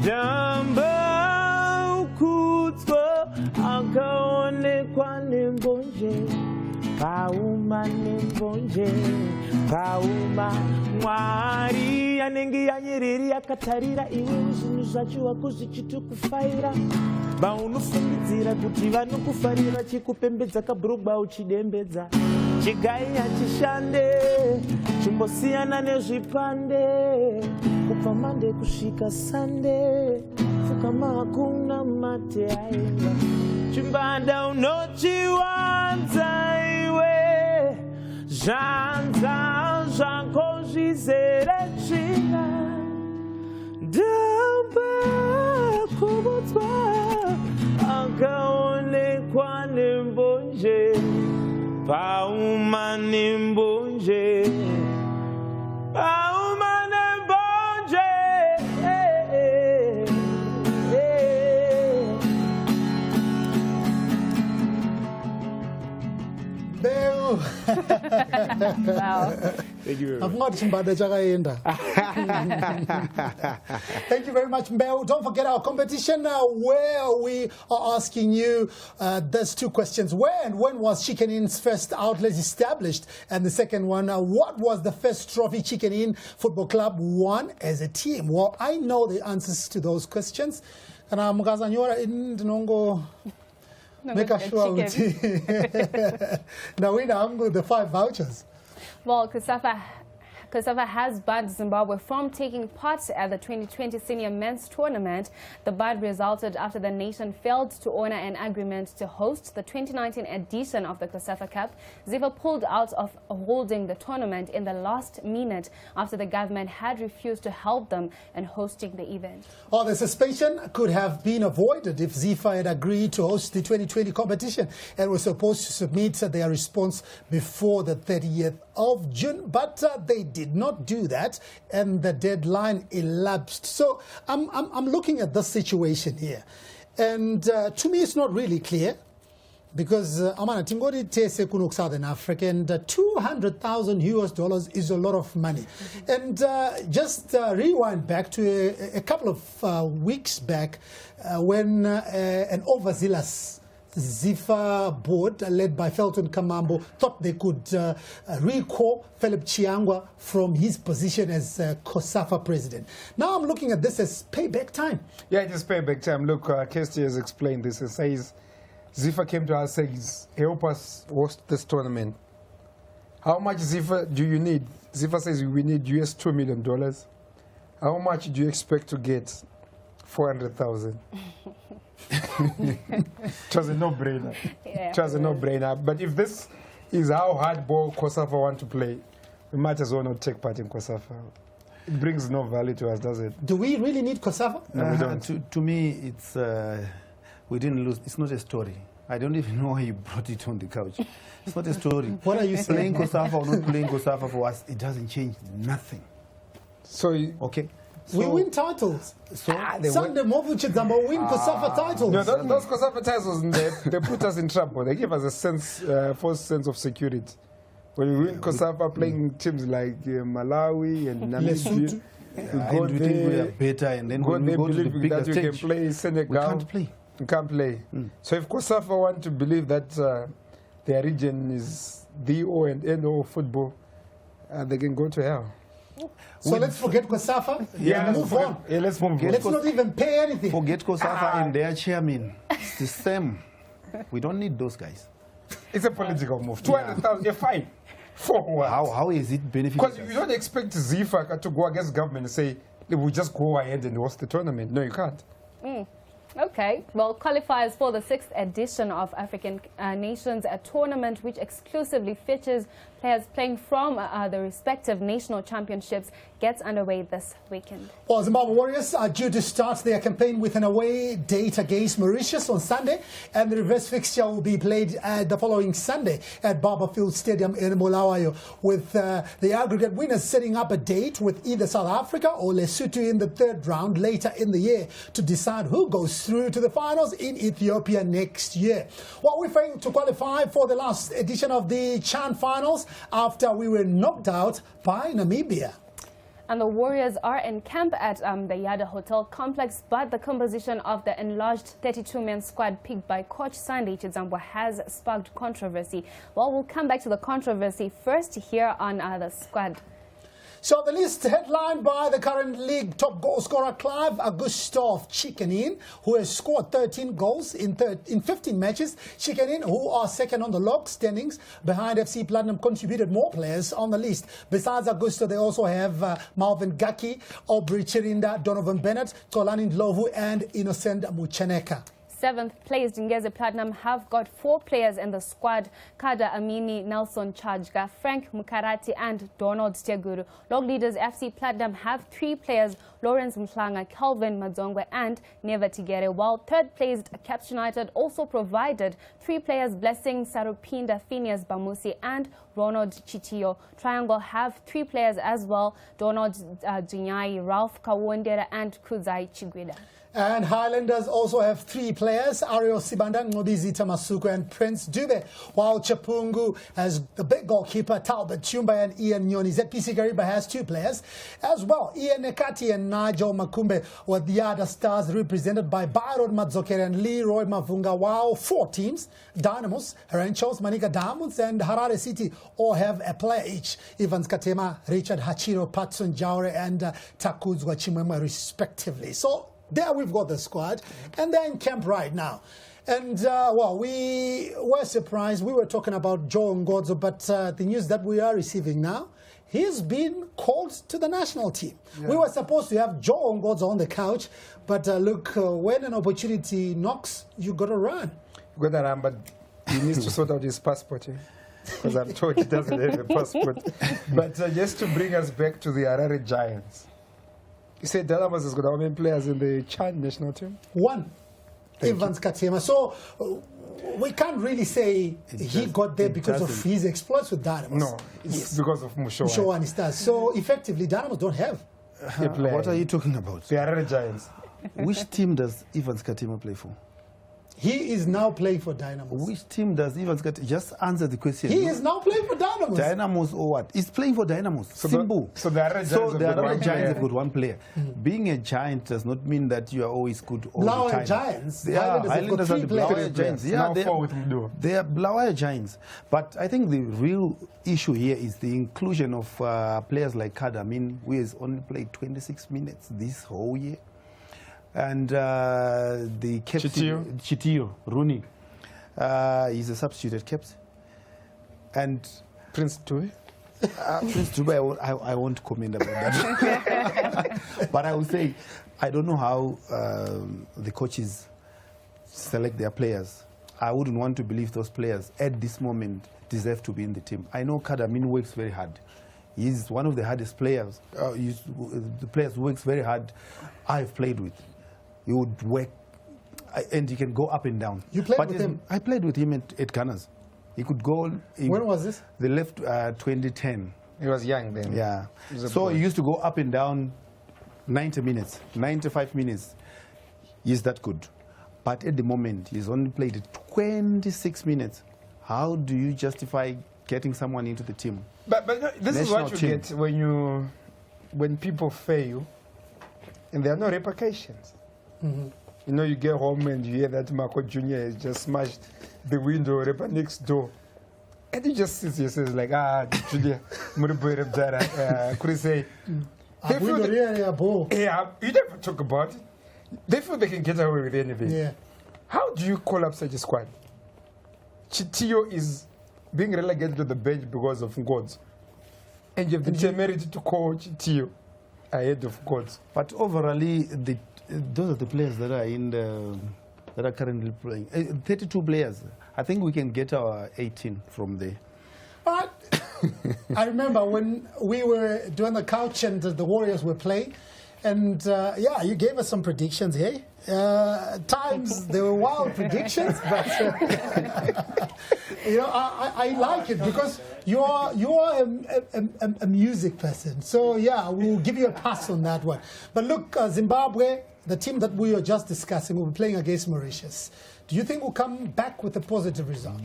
damba ukudzwa akaonekwa nembonje pauma mwari anenge yanyereri akatarira iwe zvinhu zvacho wako zvichitokufaira vaunofungidzira kuti vanokufarira chikupembedza kabhurugwa uchidembedza chigai hachishande chimbosiyana nezvipande kubva mande kusvika sande fukama hakuna mate aiva chimbada unochiwanza iwe zvanza zvako zvizere tsvina damba kubudzwa akaonekwa nembonje pauma nembonje Wow. Thank you very much. Thank you very much, Mbeu. Don't forget our competition where we are asking you those 2 questions. Where and when was Chicken Inn's first outlet established? And the second one, what was the first trophy Chicken Inn Football Club won as a team? Well, I know the answers to those questions. And I'm make sure now we know the 5 vouchers. Well, Kusafa, COSAFA has banned Zimbabwe from taking part at the 2020 Senior Men's Tournament. The ban resulted after the nation failed to honor an agreement to host the 2019 edition of the COSAFA Cup. Zimbabwe pulled out of holding the tournament in the last minute after the government had refused to help them in hosting the event. Oh, the suspension could have been avoided if ZIFA had agreed to host the 2020 competition and was supposed to submit their response before the 30th of June, but they did not do that, and the deadline elapsed. So I'm looking at this situation here, and to me it's not really clear, because Amana Tingori Tese Kunuk Southern Africa, and $200,000 is a lot of money. And just rewind back to a couple of weeks back when an overzealous ZIFA board led by Felton Kamambo thought they could recall Philip Chiangwa from his position as COSAFA president. Now I'm looking at this as payback time. Yeah, it is payback time. Look, Kirsty has explained this. It says ZIFA came to us and says, help us host this tournament. How much ZIFA do you need? ZIFA says we need $2 million. How much do you expect to get? 400,000. It was a no-brainer. Yeah, it was a no-brainer. But if this is how hardball COSAFA want to play, we might as well not take part in COSAFA. It brings no value to us, does it? Do we really need COSAFA? No, we don't. To me, it's we didn't lose. It's not a story. I don't even know why you brought it on the couch. It's not a story. What are you saying? Playing COSAFA or not playing COSAFA for us, it doesn't change nothing. So, okay. We win titles. Sunday Movuchizamba win COSAFA titles. No, those COSAFA titles, they put us in trouble. They give us a sense, false sense of security. When we win COSAFA playing teams like Malawi and Namibia, we think we are better, and then when we go to the bigger that you stage, can play Senegal. we can't play. You can't play. So if COSAFA want to believe that their region is the O and N O of football, they can go to hell. So let's forget COSAFA and move on. Yeah, let's move on. Let's not even pay anything. Forget COSAFA and their chairman. It's the same. We don't need those guys. It's a political move. 200,000, you're fine. For what? How is it beneficial? Because you don't expect ZIFA to go against government and say, we'll just go ahead and host the tournament. No, you can't. Okay, well, qualifiers for the 6th edition of African Nations, a tournament which exclusively features players playing from the respective national championships, gets underway this weekend. Well, Zimbabwe Warriors are due to start their campaign with an away date against Mauritius on Sunday, and the reverse fixture will be played the following Sunday at Barberfield Stadium in Bulawayo, with the aggregate winners setting up a date with either South Africa or Lesotho in the 3rd round later in the year to decide who goes through to the finals in Ethiopia next year. Well, we failed to qualify for the last edition of the CHAN finals after we were knocked out by Namibia. And the Warriors are in camp at the Yada Hotel complex, but the composition of the enlarged 32-man squad picked by coach Sunday Chizambwa has sparked controversy. Well, we'll come back to the controversy first here on the squad. So the list headlined by the current league top goal scorer Clive Augusto of Chikenin, who has scored 13 goals in 15 matches. Chikenin, who are second on the log standings behind FC Platinum, contributed more players on the list. Besides Augusto, they also have Malvin Gaki, Aubrey Chirinda, Donovan Bennett, Tolani Ndlovu and Innocent Mucheneka. 7th placed Ngeze Platinum have got 4 players in the squad: Kada Amini, Nelson Chajga, Frank Mukarati and Donald Steguru. Log leaders FC Platinum have 3 players: Lawrence Mhlanga, Kelvin Madzongwe and Neva Tigere, while 3rd placed Caps United also provided 3 players: Blessing Sarupinda, Phineas Bamusi and Ronald Chitio. Triangle have 3 players as well: Donald Jinyai, Ralph Kawondera and Kuzai Chigwida. And Highlanders also have 3 players: Ario Sibanda, Ngobizi Tamasuku and Prince Dube, while Chapungu has the big goalkeeper Talbot Chumba and Ian Nyoni. ZPC Gariba has 2 players as well: Ian Nekati and Nigel Makumbe, with the other stars represented by Byron Madzokere and Leroy Mavunga, while 4 teams, Dynamos, Ranchos, Manika Diamonds and Harare City, all have a player each: Evans Katema, Richard Hachiro, Patson Jaure and Takuzwa Chimwemwe respectively. So there we've got the squad, and they're in camp right now. And, well, we were surprised. We were talking about Joe Ngodzo, but the news that we are receiving now he's been called to the national team. Yeah. We were supposed to have Joe Ongodza on the couch, but look, when an opportunity knocks, you got to run. You got to run, but he needs to sort out his passport. Because I'm told he doesn't have a passport. But just to bring us back to the Harare Giants. You said Dynamos has got how many players in the Chan national team? One. Evans Katema. So we can't really say he got there because of his exploits with Dynamos. No, it's because of Mushoa and his stars. So effectively, Dynamos don't have a player. What are you talking about? The Harare Giants. Which team does Evans Katema play for? He is now playing for Dynamos. Which team does Evans Katema? Just answer the question. He is now playing for Dynamos. Dynamos or what? He's playing for Dynamos. So Simple. So the Harare Giants have got one player. Being a Giant does not mean that you are always good all the time. Giants. Yeah, Highlanders have got 3 players. Giants. Yeah, they are Blaua Giants. But I think the real issue here is the inclusion of players like Kadamin, who has only played 26 minutes this whole year. And the captain, Chitio, Rooney, he's a substituted captain. And Prince Dube? Prince Dube, I won't comment about that. But I will say, I don't know how the coaches select their players. I wouldn't want to believe those players at this moment deserve to be in the team. I know Kadamin works very hard. He's one of the hardest players. The players who works very hard I've played with. He would work, and he can go up and down. You played with him? I played with him at Gunners. He could go... When was this? They left 2010. He was young then. Yeah. So he used to go up and down 90 minutes, 95 minutes. He's that good. But at the moment, he's only played 26 minutes. How do you justify getting someone into the team? But this is what you get when people fail and there are no repercussions. You know, you get home and you hear that Marco Jr. has just smashed the window right next door. And you just sit yourself like, Junior, could you say? Yeah, you never talk about it. They feel they can get away with anything. Yeah. How do you call up such a squad? Chitio is being relegated to the bench because of gods. And you have the temerity to call Chitio ahead of gods. But overall, those are the players that are in that are currently playing. 32 players. I think we can get our 18 from there. But I remember when we were doing the couch and the Warriors were playing, and yeah, you gave us some predictions, hey? Times they were wild predictions, but you know, I like it because you are a music person. So yeah, we'll give you a pass on that one. But look, Zimbabwe, the team that we are just discussing, will be playing against Mauritius. Do you think we'll come back with a positive result?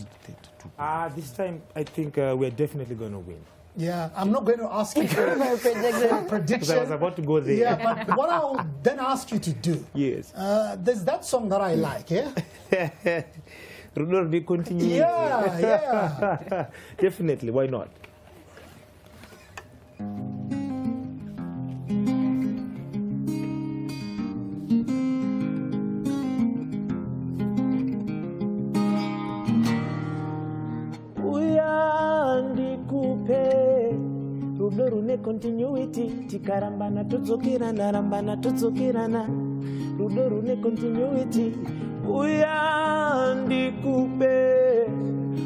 This time, I think we're definitely going to win. Yeah, I'm not going to ask you for a prediction. I was about to go there. Yeah, but what I'll then ask you to do. Yes. There's that song that I like, yeah? Continue. Yeah, yeah. Definitely, why not? Continuity tikarambana tudzokirana rambana tudzokirana rudo rune continuity uya ndikupe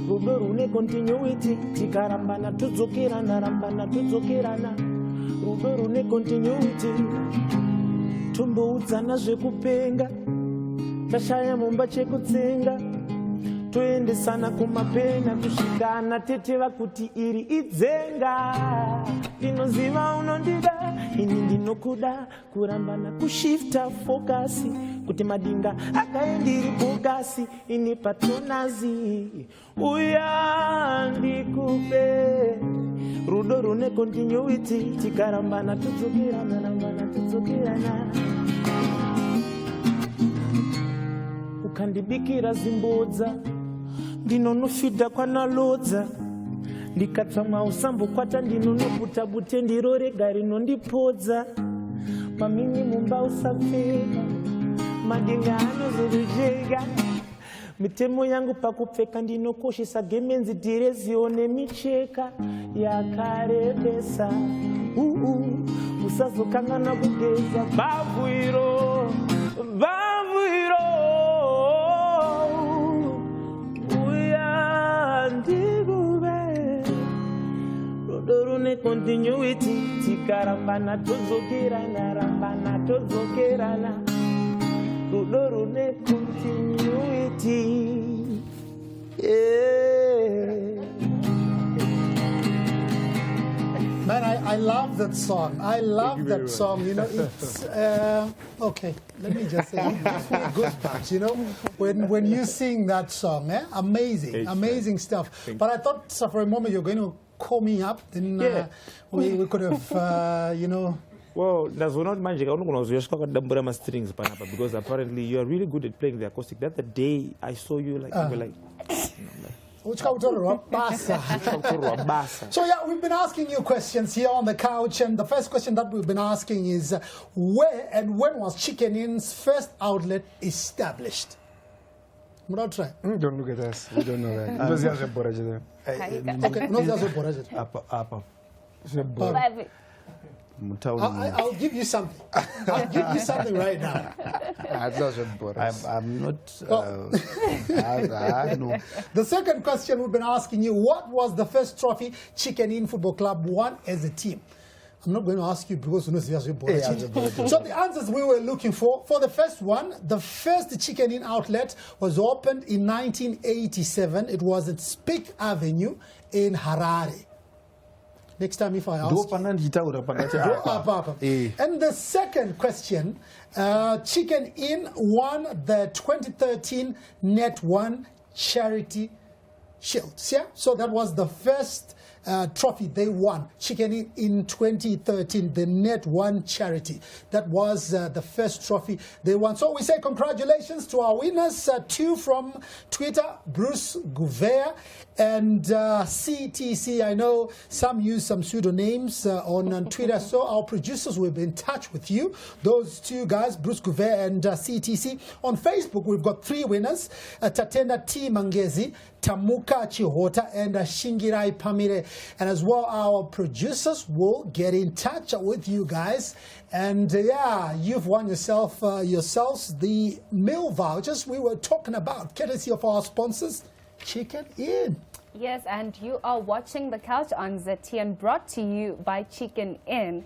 rudo rune continuity tikarambana tudzokirana rambana tudzokirana rudo rune continuity tumboudzana zvekupenga tashaya mumba chekutsenga toendesana kumapena kusvikana teteva kuti iri idzenga ndinoziva unondida ini ndinokuda kurambana kushifta fokasi kuti madinga akaendiri bogasi ini patronazi uya ndikupe rudo rune continuity tikarambana tudzokirana rambana tudzokirana ukandibikira zimbodza ndinonofidha kwanalodza ndikatsamwa usambokwata ndinonobuta bute ndiro rega rinondipodza pamini mumba usapfeka madinga anozorujega mitemo yangu pakupfeka ndinokoshesa gemenzi direzio nemicheka yakarebesa usazokangana kugeza bavwiro uya ndigube rodorune continuity tikarambana todzokerana rodorune continuity Man, I love that song. I love that song. You know, it's okay. Let me just say, it gives me goosebumps. You know, when you sing that song, amazing stuff. But I thought for a moment you're going to call me up, then we could have, you know. Well, that's not magic. I don't know if strings, because apparently you are really good at playing the acoustic. That's the day I saw you, like, you were like. So yeah, we've been asking you questions here on the couch, and the first question that we've been asking is where and when was Chicken Inn's first outlet established? Don't look at us. We don't know that. Okay, I'll give you something. I'll give you something right now. I'm not. The second question we've been asking you: what was the first trophy Chicken Inn Football Club won as a team? I'm not going to ask you because you know. So the answers we were looking for the first one, the first Chicken Inn outlet was opened in 1987. It was at Speak Avenue in Harare. Next time if I ask And the second question, Chicken Inn won the 2013 Net One Charity Shield. Yeah? So that was the first trophy they won. Chicken Inn in 2013, the Net One Charity. That was the first trophy they won. So we say congratulations to our winners. Two from Twitter, Bruce Gouver and CTC. I know some use some pseudonyms on Twitter, so our producers will be in touch with you. Those two guys, Bruce Gouver and CTC. On Facebook, we've got three winners, Tatenda T. Mangezi, Tamuka Chihota, and Shingirai Pamire. And as well, our producers will get in touch with you guys. And yeah, you've won yourselves the meal vouchers we were talking about, courtesy of our sponsors, Chicken Inn. Yes, and you are watching The Couch on ZTN, brought to you by Chicken Inn.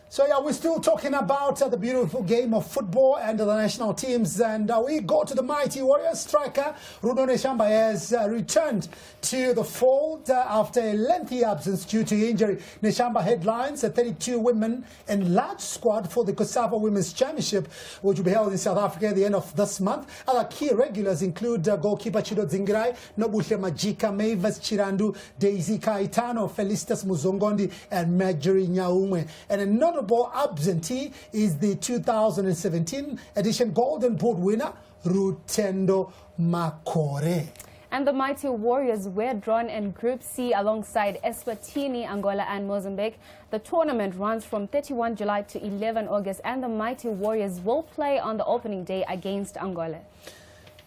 So yeah, we're still talking about the beautiful game of football and the national teams, and we go to the mighty Warriors. Striker Runo Neshamba has returned to the fold after a lengthy absence due to injury. Neshamba headlines a 32 women enlarged squad for the COSAFA Women's Championship, which will be held in South Africa at the end of this month. Other key regulars include goalkeeper Chido Zingirai, Nobuhle Majika, Mavis Chirandu, Daisy Kaitano, Felicitas Muzongondi, and Marjorie Nyaumwe. And another notable absentee is the 2017 edition Golden Boot winner, Rutendo Makore. And the Mighty Warriors were drawn in Group C alongside Eswatini, Angola and Mozambique. The tournament runs from 31 July to 11 August, and the Mighty Warriors will play on the opening day against Angola.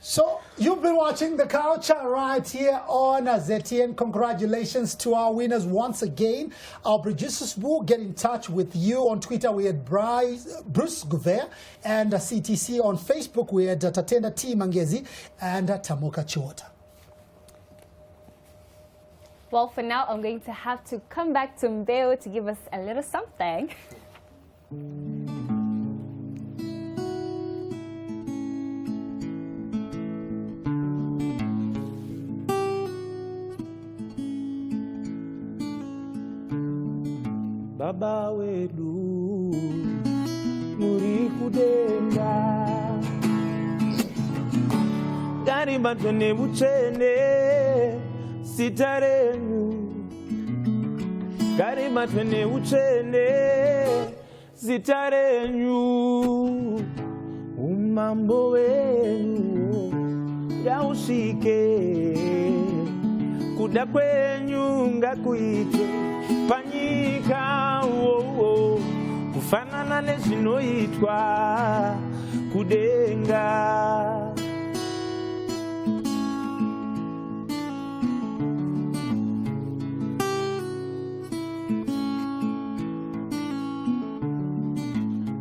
So, you've been watching The Couch right here on ZTN. Congratulations to our winners once again. Our producers will get in touch with you. On Twitter, we had Bruce Gouver, and CTC. On Facebook, we had Tatenda T. Mangezi and Tamuka Chiwota. Well, for now, I'm going to have to come back to Mbeu to give us a little something. Baba wedu muri kudenga gari matwene buchene sitarenyu gari matwene buchene sitarenyu umambo wenu yaushike kuda kwenyu ngakuite panyika kufanana nezvinoitwa kudenga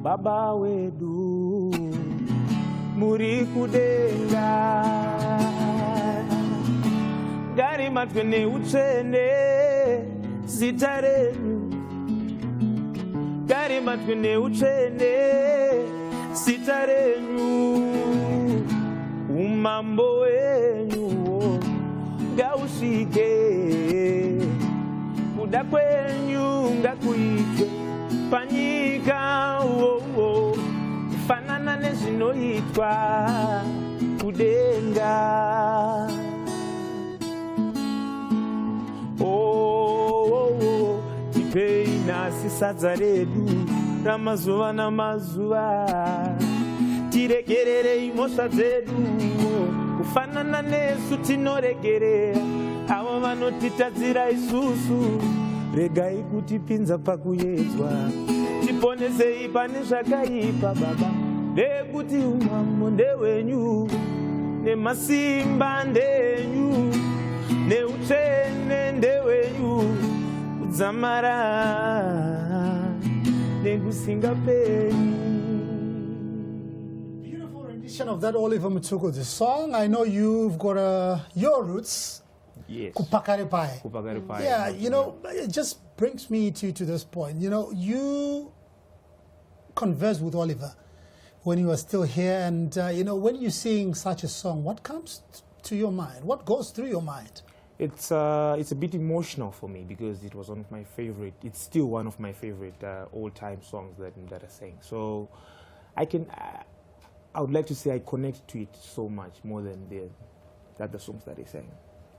Baba wedu muri kudenga gari matwene utsvene zita renyu gari matwene utsvene zita renyu umambo wenyu ngausvike kuda kwenyu ngakuitwe panyika fanana nezvinoitwa kudenga tipei nhasi sadza redu ramazuva namazuva tiregererei mhosva dzedu kufanana nesu tinoregerera avo vanotitadzira isusu regai kutipinza pakuedzwa tiponesei pane zvakaipa baba ndekuti umambo ndewenyu nemasimba ndenyu neutsvene ndewenyu kudzamara nekusingaperi. Beautiful rendition of that Oliver Mutukulu song. I know you've got your roots. Yes. Kupakarepai. Kupakarepai. Yeah, you know, it just brings me to this point. You know, you conversed with Oliver when he was still here, and you know, when you sing such a song, what comes to your mind? What goes through your mind? It's a bit emotional for me because it was one of my favorite. It's still one of my favorite all-time songs that I sang. So I would like to say I connect to it so much more than the other songs that I sang.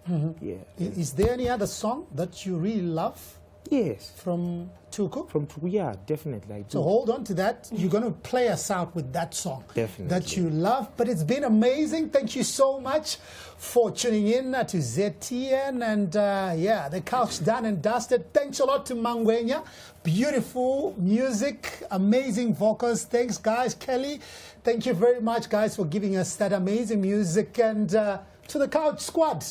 Mm-hmm. Yeah. Is there any other song that you really love? Yes. From Tuku? From Tuku, yeah, definitely. I do. So hold on to that. You're going to play us out with that song. Definitely. That you love. But it's been amazing. Thank you so much for tuning in to ZTN. And yeah, the couch done and dusted. Thanks a lot to MaNgwenya. Beautiful music, amazing vocals. Thanks, guys. Kelly, thank you very much, guys, for giving us that amazing music. And to the couch squad.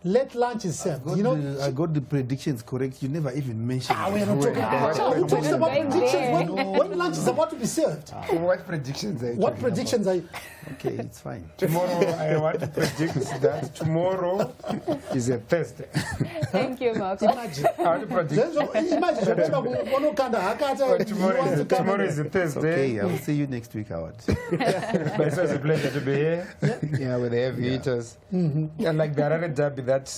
Let lunch is served. I got the predictions correct. You never even mentioned. We're not talking about. Who talks about predictions when lunch is about to be served? What predictions are you What predictions are you? Okay, it's fine. Tomorrow, I want to predict that tomorrow is a Thursday. Thank you, Marco. Imagine. I want to predict. Tomorrow is a Thursday. Okay, I'll see you next week, Howard. But it was a pleasure to be here. Yeah, with the heavy hitters. Mm-hmm. And like the Harare Derby, that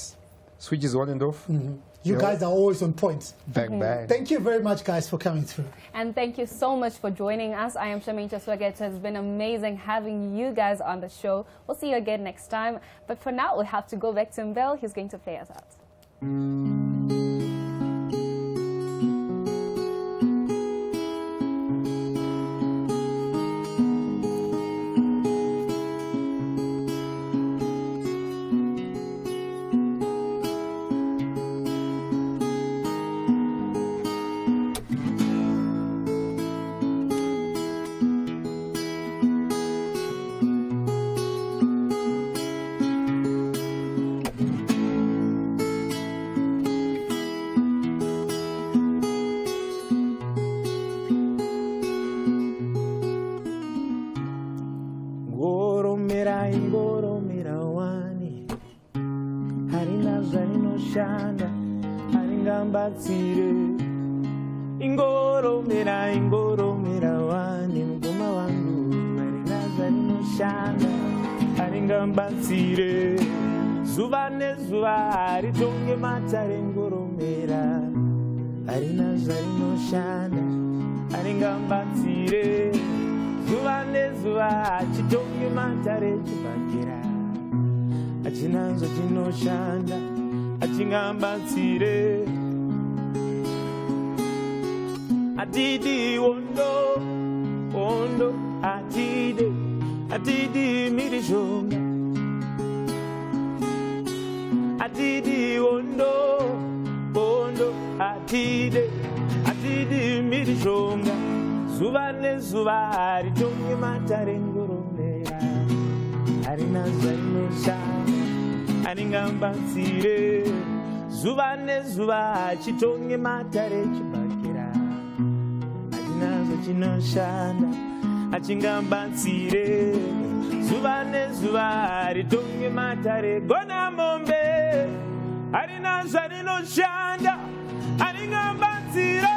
switch is on and off. Mm-hmm. You guys are always on point. Back. Thank you very much, guys, for coming through. And thank you so much for joining us. I am Charmaine Chasweka. It has been amazing having you guys on the show. We'll see you again next time. But for now, we have to go back to Mbeu. He's going to play us out. ingoromera wani mugoma wangu marinaza rinoshanda aringambatsire zuva nezuva ritonge matare ngoromera arinaza rinoshanda aringambatsire zuva nezuva chitonge matare chibakira achinanzo chinoshanda achingambatsire Atidi wondo, wondo, atidi, atidi mirishonga. Atidi wondo, wondo, atidi, atidi mirishonga. Zuva nezuva ritonge matare ngoromera. Arinaza rinoshanda, aringambatsire. Zuva nezuva chitonge matare chibakira. chinoshanda achingambatsire zuva nezuva ritonge matare gona mombe harina zvarinoshanda haringambatsire.